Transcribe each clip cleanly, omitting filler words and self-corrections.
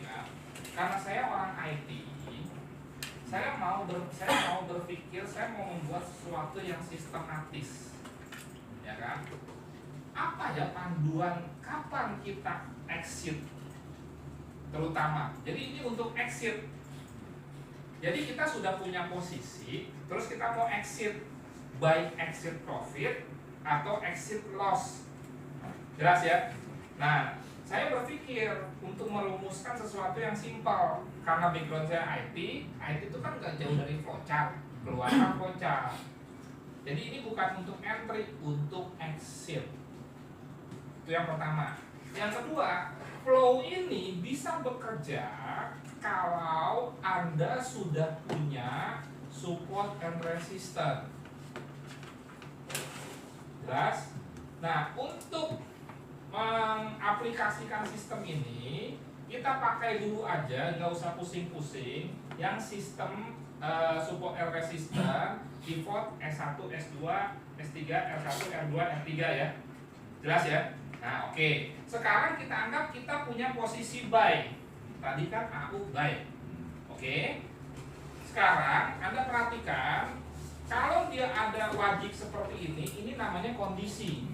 kan, karena saya orang IT, saya mau berpikir, saya mau membuat sesuatu yang sistematis, ya kan? Apa ya panduan kapan kita exit, terutama. Jadi ini untuk exit. Jadi kita sudah punya posisi, terus kita mau exit, baik exit profit atau exit loss. Jelas ya? Nah, saya berpikir untuk merumuskan sesuatu yang simpel. Karena background saya IT itu kan gak jauh dari flowchart, keluarkan flowchart. Jadi ini bukan untuk entry, untuk exit. Itu yang pertama. Yang kedua, flow ini bisa bekerja kalau Anda sudah punya support and resistance. Jelas? Nah, untuk mengaplikasikan sistem ini, kita pakai dulu aja, nggak usah pusing-pusing, yang sistem support and resistance default S1, S2, S3, R1, R2, R3 ya. Jelas ya? Nah, oke. Sekarang kita anggap kita punya posisi buy. Tadi kan AU buy. Oke. Sekarang Anda perhatikan, kalau dia ada wajib seperti ini namanya kondisi.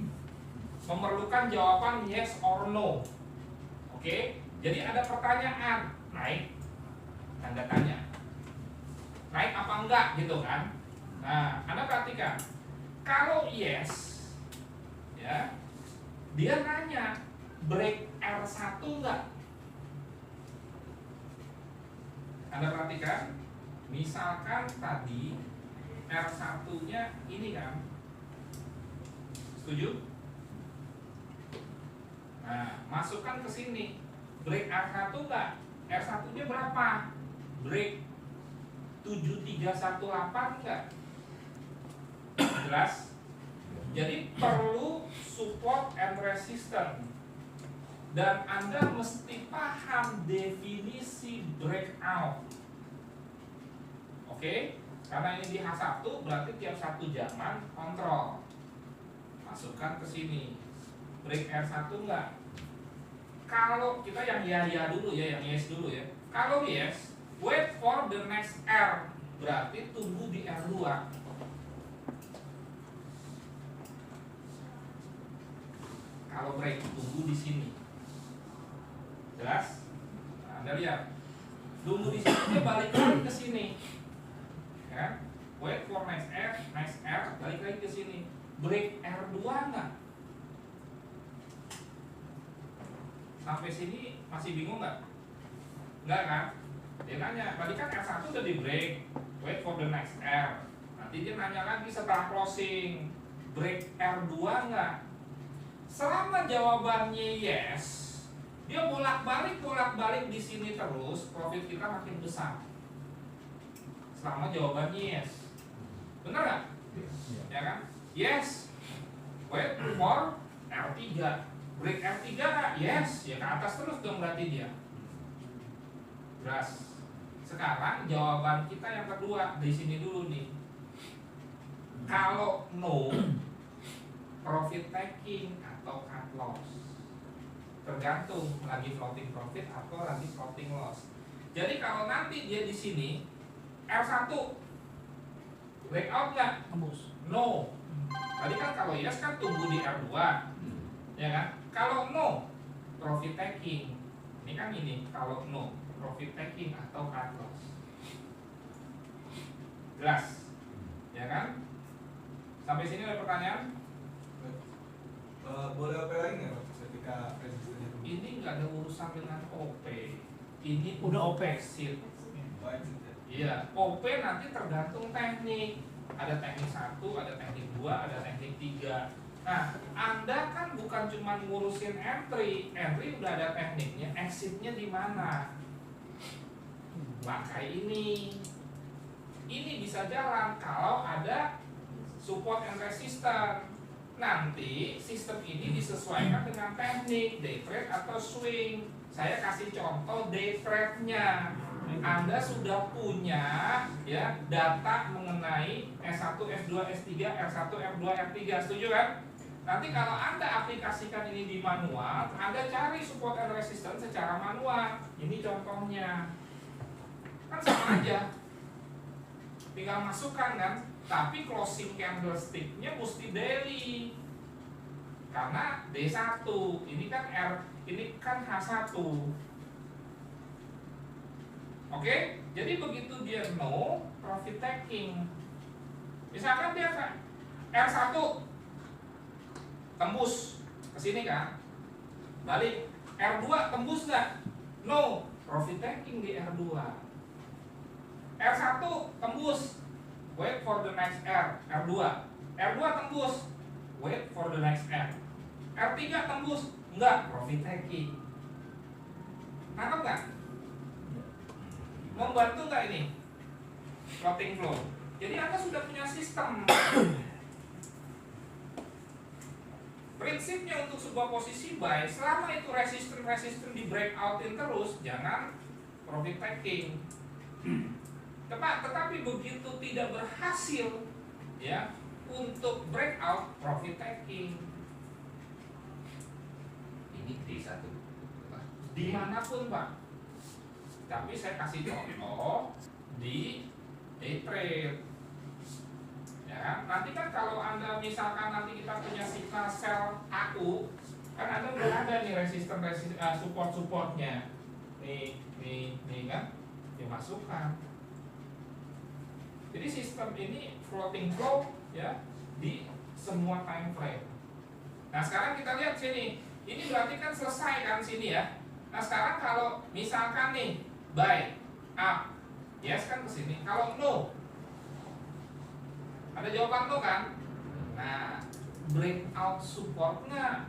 Memerlukan jawaban yes or no. Oke. Jadi ada pertanyaan, naik, tanda tanya. Naik apa enggak gitu kan? Nah, Anda perhatikan. Kalau yes, ya, dia nanya break R1 enggak? Anda perhatikan, misalkan tadi R1-nya ini kan. Setuju? Nah, masukkan ke sini. Break R1 enggak? R1-nya berapa? Break 7318 enggak? Jelas? Jadi perlu support and resistance. Dan Anda mesti paham definisi breakout. Oke? Karena ini di H1 berarti tiap satu zaman kontrol. Masukkan ke sini. Break R1 enggak? Kalau kita yang ya dulu ya, yang yes dulu ya. Kalau yes, wait for the next R, berarti tunggu di R2. Kalau break, tunggu di sini. Jelas? Nah, Anda lihat. Tunggu di sini, dia balik lagi ke sini. Ya. Wait for next R, balik lagi ke sini. Break R2 enggak? Sampai sini masih bingung nggak? Enggak kan? Dia nanya, tadi kan R1 udah di break, wait for the next R. Nanti dia nanya lagi setelah closing, break R2 nggak? Selama jawabannya yes, dia bolak-balik di sini terus, profit kita makin besar. Selama jawabannya yes, benar nggak? Ya kan? Yes, wait for R3. Break R3 nggak? Yes, ya ke atas terus dong berarti dia. Jelas. Sekarang jawaban kita yang kedua di sini dulu nih. Kalau no, profit taking atau cut loss. Tergantung lagi floating profit atau lagi floating loss. Jadi kalau nanti dia di sini R1 breakout nggak? No. Tadi kan kalau yes kan tunggu di R2, ya kan? Kalau no, profit taking. Ini kan ini, kalau no, profit taking atau cut loss. Jelas? Ya kan? Sampai sini ada pertanyaan? Boleh OP lagi nggak Pak? Ketika resistennya Ini nggak ada urusan dengan OP. Ini Udah OP. exit. exit ya? Iya, OP nanti tergantung teknik. Ada teknik 1, ada teknik 2, ada teknik 3. Nah, Anda kan bukan cuma ngurusin entry udah ada tekniknya, exitnya di mana? Pakai ini. Ini bisa jalan kalau ada support and resistance. Nanti sistem ini disesuaikan dengan teknik day trade atau swing. Saya kasih contoh day trade-nya. Anda sudah punya ya data mengenai S1, S2, S3, R1, R2, R3, setuju kan? Nanti kalau Anda aplikasikan ini di manual, Anda cari support and resistance secara manual. Ini contohnya. Kan sama aja. Tinggal masukkan kan, tapi closing candlestick-nya mesti daily. Karena D1, ini kan H1. Oke? Jadi begitu dia no profit taking. Misalkan dia R1 tembus ke sini kan? Balik. R2 tembus nggak? No, profit taking di R2. R1 tembus, wait for the next R. R2 tembus, wait for the next R. R3 tembus, enggak, profit taking. Nangkep nggak? Membantu nggak ini? Floating flow. Jadi Anda sudah punya sistem. Prinsipnya untuk sebuah posisi buy, selama itu resisten di breakoutin terus, jangan profit taking. Tetapi begitu tidak berhasil ya untuk breakout, profit taking. Ini D1 Dimanapun Pak. Tapi saya kasih contoh di day trade. Ya, nanti kan kalau Anda misalkan nanti kita punya signal sell aku, kan Anda udah ada nih support-supportnya. Nih kan dimasukkan. Jadi sistem ini floating flow ya di semua time frame. Nah sekarang kita lihat sini, ini berarti kan selesai kan sini ya. Nah sekarang kalau misalkan nih buy up, yes kan ke sini. Kalau no, ada jawaban no kan? Nah breakout support nggak?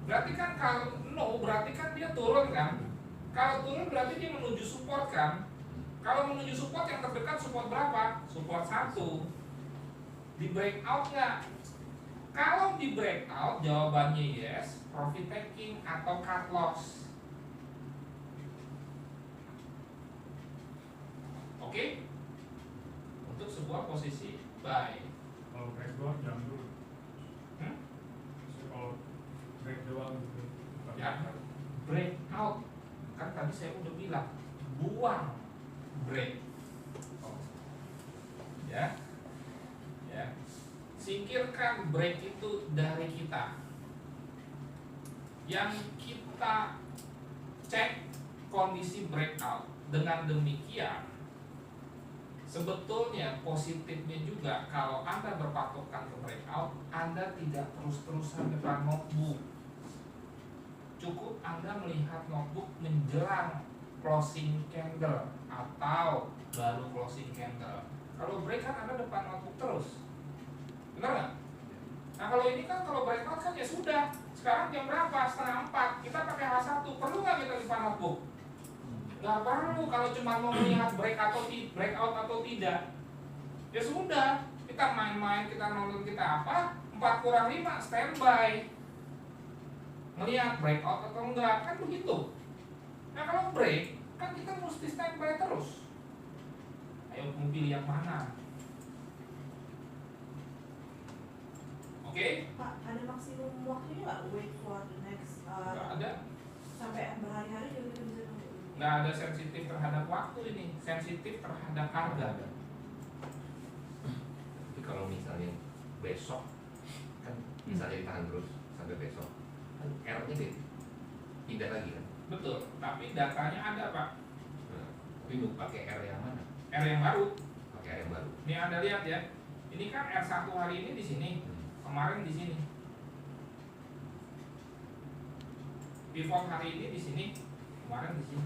Berarti kan kalau no berarti kan dia turun kan? Kalau turun berarti dia menuju support kan? Kalau menuju support yang terdekat support berapa? Support 1. Di breakout nggak? Kalau di breakout jawabannya yes, profit taking atau cut loss. Oke? Untuk sebuah posisi buy. Kalau break doang jangan dulu. Kalau break doang gitu. Ya, breakout. Kan tadi saya udah bilang, buang break. Ya. Singkirkan break itu dari kita. Yang kita cek kondisi breakout. Dengan demikian sebetulnya positifnya juga kalau Anda berpatokan ke breakout, Anda tidak terus-terusan depan notebook. Cukup Anda melihat notebook menjelang closing candle atau baru closing candle. Kalau break kan Anda depan notebook terus, benar nggak? Nah kalau ini kan kalau breakout kan ya sudah. Sekarang jam berapa? 3:30. Kita pakai H1. Perlu nggak kita depan notebook? Nggak perlu. Kalau cuma mau melihat breakout atau tidak, ya sudah. Kita main-main, kita nonton, kita apa? 4:45 standby. Melihat breakout atau enggak kan begitu. Nah kalau break kan kita mesti standby terus. Ayo mau pilih yang mana? Oke? Pak, ada maksimum waktunya nggak? Wait for the next Nggak ada. sampai berhari-hari juga kita bisa nunggu. Nggak ada sensitif terhadap waktu ini, sensitif terhadap harga. Tapi kalau misalnya besok kan misalnya ditahan terus sampai besok, kan R-nya pindah lagi kan? Betul, tapi datanya ada Pak. Nah, tapi mau pakai R yang mana? R yang baru. Pakai R yang baru. Ini Anda lihat ya. Ini kan R1 hari ini di sini, kemarin di sini. Pivot hari ini di sini, kemarin di sini.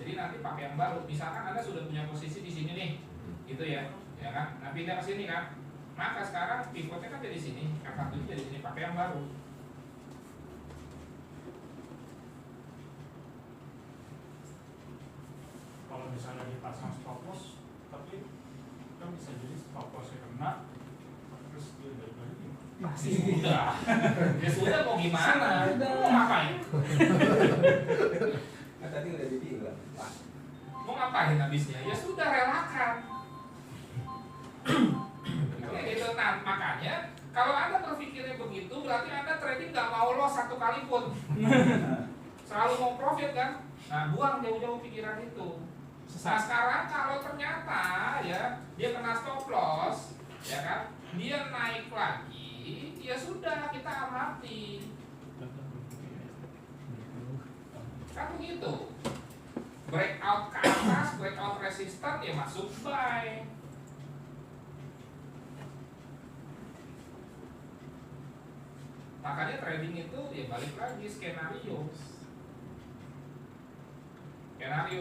Jadi nanti pakai yang baru. Misalkan Anda sudah punya posisi di sini nih, gitu ya kan? Nah pindah ke sini kan. Maka sekarang pivotnya kan dari sini, R1 nya dari sini, pakai yang baru. Kalau misalnya dipasang stop loss, tapi kan bisa jadi stop lossnya kena, terus dia balik lagi. Pasti sudah. Ya sudah mau gimana? Mau ngapain? Kan tadi udah dibilang, Pak. Mau ngapain habisnya? Ya sudah relakan. Ya gitu. Nah makanya mau profit kan, nah buang jauh-jauh pikiran itu. Nah sekarang kalau ternyata ya dia kena stop loss, ya kan, dia naik lagi, ya sudah kita amati. Kan begitu. Breakout ke atas, breakout resistan ya masuk buy. Makanya trading itu ya balik lagi skenario.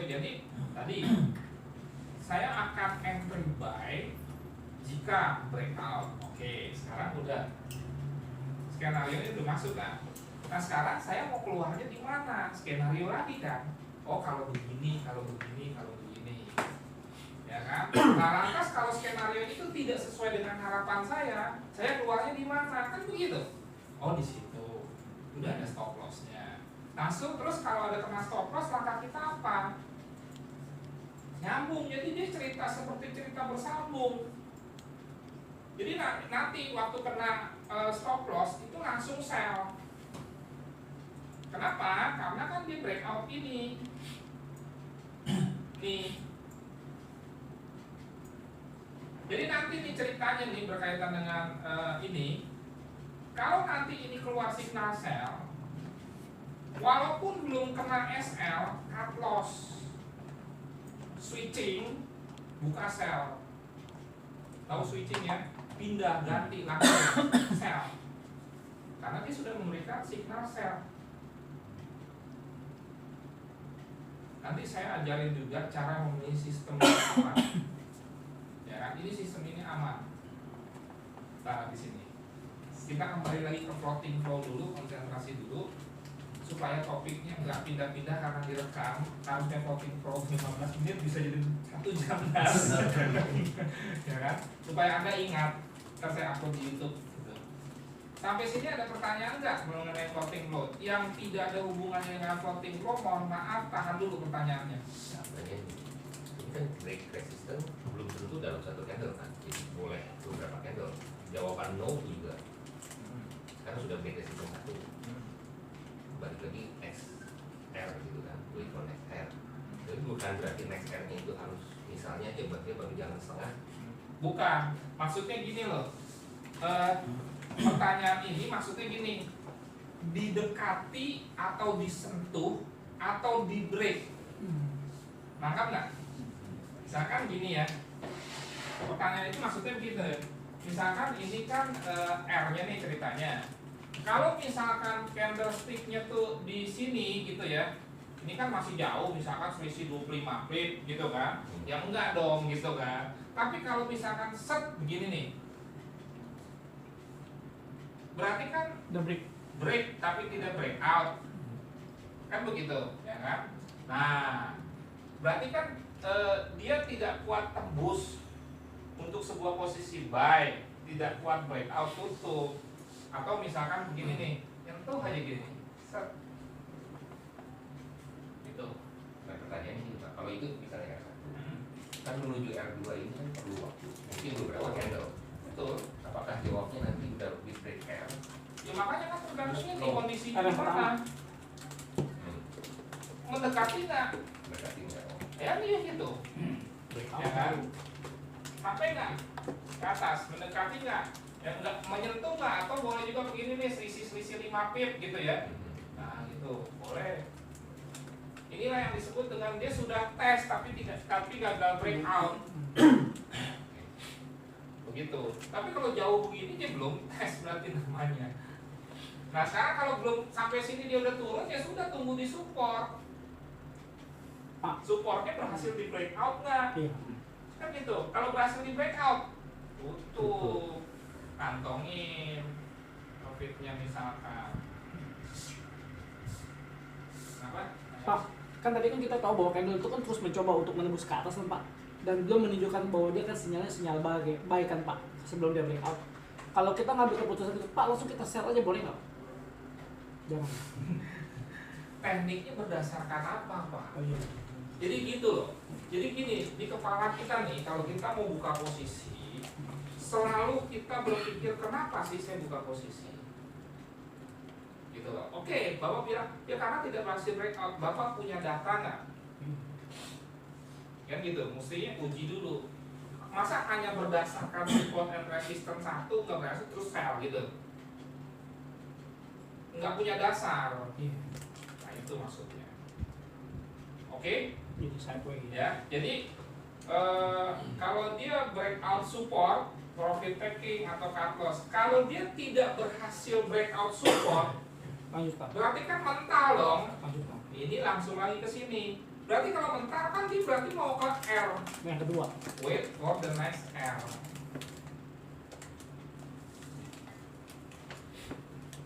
Jadi tadi saya akan entry buy jika breakout. Oke, sekarang udah skenario itu masuk kan. Nah sekarang saya mau keluarnya di mana? Skenario lagi kan. Oh kalau begini, kalau begini, kalau begini, ya kan? Nah lantas kalau skenario itu tidak sesuai dengan harapan saya keluarnya di mana? Kan begitu. Oh di situ, udah ada stop lossnya. Langsung terus kalau ada kena stop loss langkah kita apa? Nyambung. Jadi dia cerita seperti cerita bersambung. Jadi nanti waktu kena stop loss itu langsung sell. Kenapa? Karena kan dia breakout ini. Nih. Jadi nanti nih ceritanya nih berkaitan dengan ini. Kalau nanti ini keluar signal sell, walaupun belum kena SL, cut loss, switching, buka sell. Tahu switching ya? Pindah, ganti, langsung sell. Karena dia sudah memberikan signal sell. Nanti saya ajarin juga cara memilih sistem yang aman. Ya kan? Ini sistem ini aman. Nah, di sini. Kita kembali lagi ke floating flow dulu, konsentrasi dulu supaya topiknya nggak pindah-pindah karena direkam. Harusnya floating flow 15 menit bisa jadi 1 jam ya kan? Supaya Anda ingat, ntar saya upload di YouTube gitu. Sampai sini ada pertanyaan nggak mengenai floating flow? Yang tidak ada hubungannya dengan floating flow, mohon maaf, tahan dulu pertanyaannya. Sebenarnya ini kan break resistance belum tentu dalam satu candle kan, jadi boleh beberapa candle. Jawaban no juga. Karena sudah break resistance satu, balik lagi XR gitu kan, wait for next R. Jadi bukan berarti next R nya itu harus misalnya hebatnya baru jalan setengah. Bukan, maksudnya gini loh. Pertanyaan ini maksudnya gini, didekati atau disentuh atau di break, nangkap nggak? Misalkan gini ya, pertanyaan itu maksudnya begitu. Misalkan ini kan R-nya nih ceritanya. Kalau misalkan candlestick-nya tuh di sini gitu ya, ini kan masih jauh, misalkan selisih 25 pip gitu kan, ya enggak dong gitu kan. Tapi kalau misalkan set begini nih, berarti kan break tapi tidak break out, kan begitu ya kan. Nah berarti kan dia tidak kuat tembus untuk sebuah posisi buy, tidak kuat breakout tutup. Atau misalkan begini nih, nyentuh aja gini, set itu. Nah pertanyaannya ini Pak, kalau itu misalnya R1 kan menuju R2 ini kan perlu waktu, mungkin beberapa candle. Betul. Apakah jawabnya nanti udah lebih break R? Ya makanya kan tergantung ini kondisinya Ada gimana. Mendekati nggak? Mendekati enggak? Ya dia gitu. Ya kan? Sampai nggak ke atas? Mendekati nggak? Ya nggak menyentuh nggak? Atau boleh juga begini nih, selisih 5 pip gitu ya? Nah gitu, boleh. Inilah yang disebut dengan dia sudah tes tapi gagal breakout. Begitu. Tapi kalau jauh begini dia belum tes berarti namanya. Nah sekarang kalau belum sampai sini dia udah turun, ya sudah tunggu di support. Supportnya berhasil di breakout nggak? Iya. Kan gitu. Kalau berhasil di breakout, tutup, kantongin profitnya misalkan. Kenapa? Pak, kan tadi kan kita tahu bahwa candle itu kan terus mencoba untuk menembus ke atas kan Pak, dan belum menunjukkan bahwa dia kan sinyalnya sinyal buy kan Pak sebelum dia breakout. Kalau kita ngambil keputusan itu Pak, langsung kita sell aja boleh nggak? Jangan. Tekniknya berdasarkan apa Pak? Oh, iya. Jadi gitu loh. Jadi gini, di kepala kita nih kalau kita mau buka posisi, selalu kita berpikir kenapa sih saya buka posisi? Gitu gitu loh. Oke, Bapak bilang ya karena tidak berhasil breakout, Bapak punya data nggak? Kan gitu, mestinya uji dulu. Masa hanya berdasarkan support and resistance satu nggak berhasil terus sell gitu? Nggak punya dasar. Nah itu maksudnya. Oke? Jadi sideways. Ya, jadi kalau dia breakout support, profit taking atau cut loss, kalau dia tidak berhasil breakout support, Lanjut Pak. berarti kan mental dong. Lanjut Pak. Ini langsung lagi ke sini. Berarti kalau mental kan dia berarti mau ke R. Yang kedua. Wait for the next R.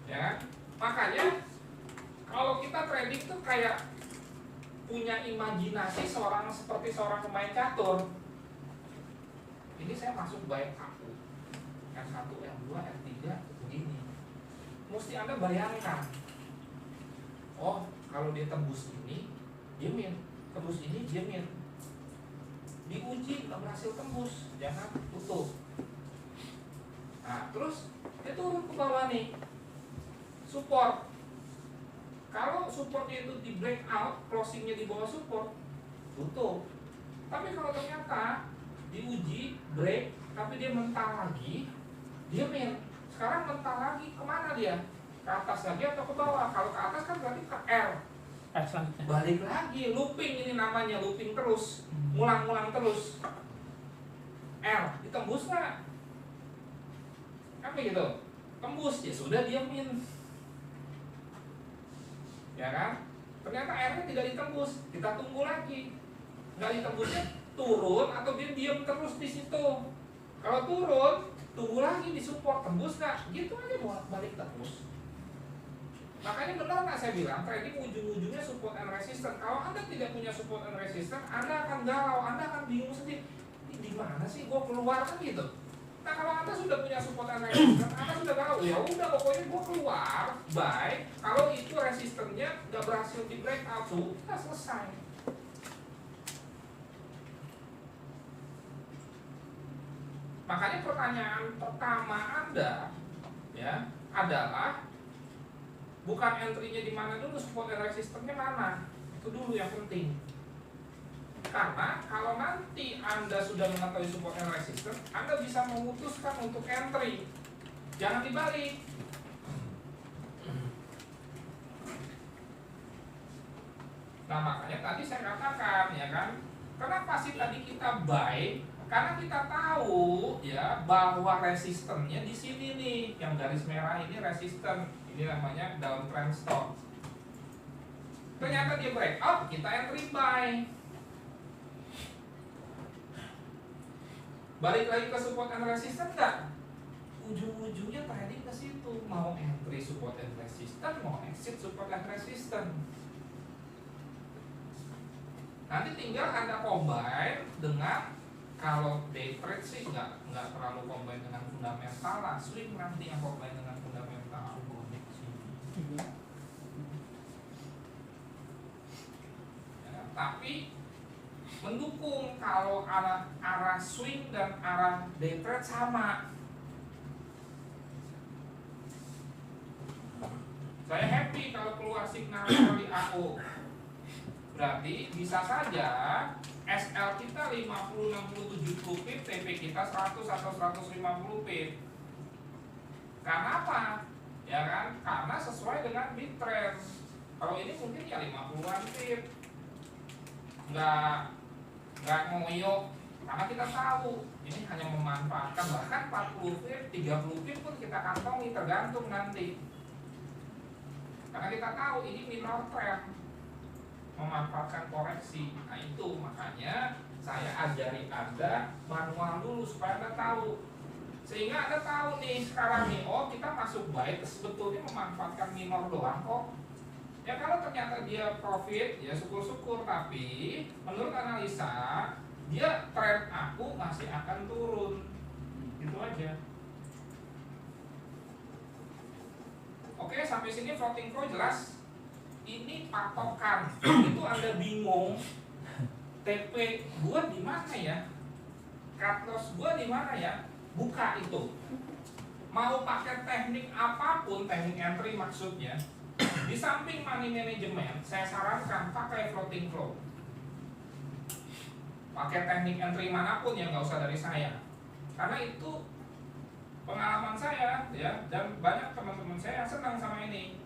Ya, makanya kalau kita trading tuh kayak punya imajinasi seperti seorang pemain catur. Ini saya masuk baik aku R1, R2, R3 begini. Mesti Anda bayangkan. Oh, kalau dia tembus ini, dia min. Tembus ini, dia min. Diuji nggak berhasil tembus, jangan tutup. Nah, terus dia turun ke bawah nih. Support. Kalau supportnya itu di breakout, closingnya di bawah support, tutup. Tapi kalau ternyata diuji break, tapi dia mental lagi, dia min. Sekarang mental lagi, kemana dia? Ke atas lagi atau ke bawah? Kalau ke atas kan berarti ke R. Selanjutnya. Balik lagi, looping ini namanya, looping terus, ngulang-ngulang terus. R, ditembus nggak? Apa gitu? Tembus, ya sudah dia min. Ya kan? Ternyata R-nya tidak ditembus, kita tunggu lagi. Nggak ditembusnya turun atau dia diam terus di situ. Kalau turun, tunggu lagi di support, tembus nggak? Gitu aja bolak-balik terus. Makanya benar nggak saya bilang, trading ujung-ujungnya support and resistance. Kalau Anda tidak punya support and resistance, Anda akan galau, Anda akan bingung sendiri. Ini di mana sih gua keluar kan gitu. Nah kalau Anda sudah punya support and resistance, Anda sudah galau. Ya udah pokoknya gua keluar, buy. Kalau itu resistennya nggak berhasil di breakout, sudah selesai. Makanya pertanyaan pertama Anda ya adalah bukan entry-nya di mana dulu, support dan resistennya mana. Itu dulu yang penting. Karena kalau nanti Anda sudah mengetahui support dan resistance, Anda bisa memutuskan untuk entry. Jangan dibalik. Nah makanya tadi saya katakan ya kan, kenapa sih tadi kita buy? Karena kita tahu ya bahwa resistennya di sini nih, yang garis merah ini resisten. Ini namanya downtrend stop. Ternyata dia breakout, kita entry buy. Balik lagi ke support and resistance enggak? Ujung-ujungnya trading ke situ, mau entry support and resistance, mau exit support and resistance. Nanti tinggal Anda combine dengan, kalau day trade sih nggak terlalu combine dengan fundamental lah, swing nanti yang combine dengan fundamental. Ya, tapi mendukung kalau arah swing dan arah day trade sama. Saya happy kalau keluar signal di AO. Berarti bisa saja SL kita 50, 60, 70 pip, TP kita 100 atau 150 pip. Karena apa? Ya kan? Karena sesuai dengan bid trend. Kalau ini mungkin ya 50-an pip. Nggak ngoyo. Karena kita tahu ini hanya memanfaatkan, bahkan 40 pip, 30 pip pun kita kantongi, tergantung nanti. Karena kita tahu ini minor trend, memanfaatkan koreksi. Nah itu makanya saya ajari Anda manual dulu supaya Anda tahu, sehingga Anda tahu nih sekarang nih, oh kita masuk buy sebetulnya memanfaatkan minor doang kok. Ya kalau ternyata dia profit ya syukur-syukur, tapi menurut analisa dia trend aku masih akan turun. Itu aja. Oke, sampai sini floating pro jelas. Ini patokan. Itu Anda bingung, TP gua di mana ya? Cut loss gua di mana ya? Buka itu. Mau pakai teknik apapun, teknik entry maksudnya, Di samping money management, saya sarankan pakai floating flow. Pakai teknik entry manapun yang nggak usah dari saya. Karena itu pengalaman saya ya, dan banyak teman-teman saya yang senang sama ini.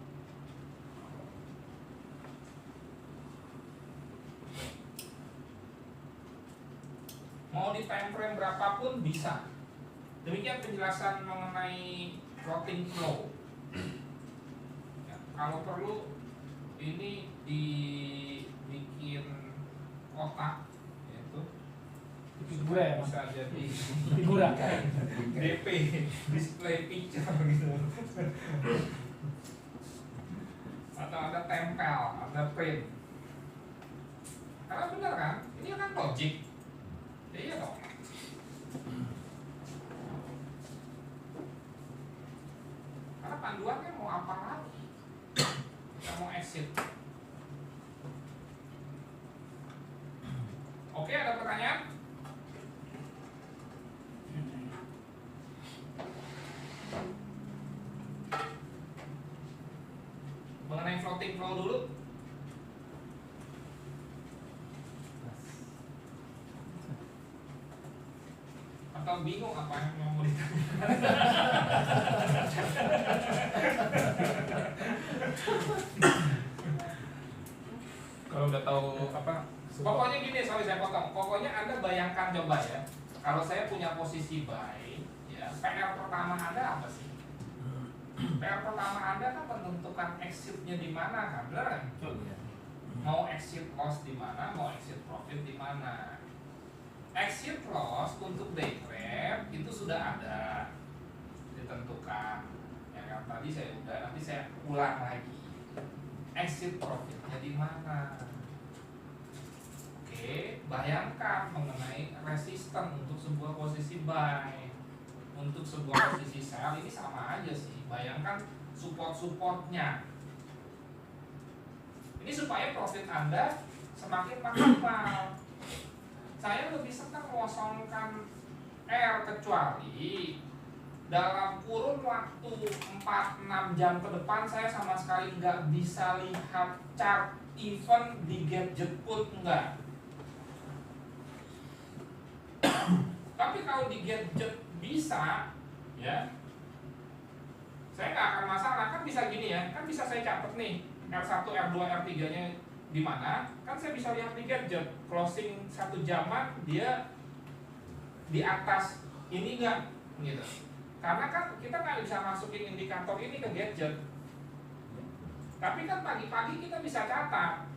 Mau di time frame berapapun bisa. Demikian penjelasan mengenai floating flow. Ya, kalau perlu ini dibikin kotak, yaitu Figura ya, Mas? bisa jadi Figura. DP, display picture gitu. Atau ada tempel, ada print. Karena benar kan, ini kan logic. Ya, iya dong. Karena panduannya mau apa lagi? Kita mau exit. Oke, ada pertanyaan? Mengenai floating flow dulu. Atau bingung apa yang mau ditanyakan? Kalau udah tahu apa? Pokoknya gini, sorry saya potong. Pokoknya Anda bayangkan coba ya. Kalau saya punya posisi buy, ya, PR pertama Anda apa sih? PR pertama Anda kan menentukan exitnya di mana kan, benar kan? Mau exit loss di mana, mau exit profit di mana? Exit loss untuk day trade itu sudah ada ditentukan. Ya kan tadi saya udah, nanti saya ulang lagi. Exit profitnya di mana? Oke, bayangkan mengenai resisten untuk sebuah posisi buy, untuk sebuah posisi sell ini sama aja sih. Bayangkan support-supportnya. Ini supaya profit Anda semakin maksimal. Saya lebih senang mengosongkan R kecuali dalam kurun waktu 4-6 jam ke depan saya sama sekali nggak bisa lihat chart, even di gadget pun enggak. Tapi kalau di gadget bisa, ya, saya nggak akan masalah. Kan bisa gini ya, kan bisa saya catat nih R1, R2, R3 nya di mana, kan saya bisa lihat di gadget closing 1 jaman dia di atas ini enggak gitu. Karena kan kita nggak bisa masukin indikator ini ke gadget. Tapi kan pagi-pagi kita bisa catat.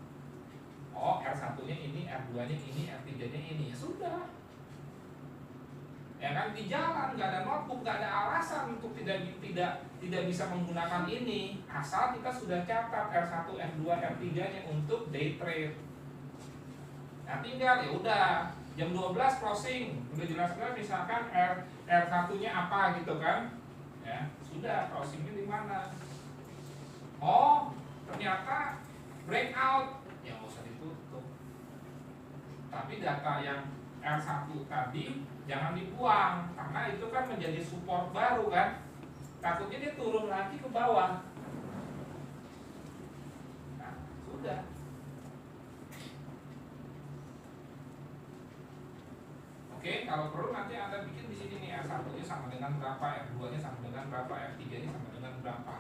Oh, R1-nya ini, R2-nya ini, R3-nya ini. Ya sudah. Ya kan di jalan nggak ada notebook, nggak ada alasan untuk tidak bisa menggunakan ini, asal kita sudah catat R1, R2, R3-nya untuk day trade. Nah, tinggal ya udah jam 12 closing, udah jelas-jelas misalkan R1-nya apa gitu kan. Ya, sudah closingnya di mana? Oh, ternyata breakout, ya nggak usah ditutup. Tapi data yang R1 tadi jangan dibuang, karena itu kan menjadi support baru kan. Takutnya dia turun lagi ke bawah. Nah, sudah. Oke, kalau perlu nanti Anda bikin di sini nih R1-nya sama dengan berapa, R2-nya sama dengan berapa, R3-nya sama dengan berapa.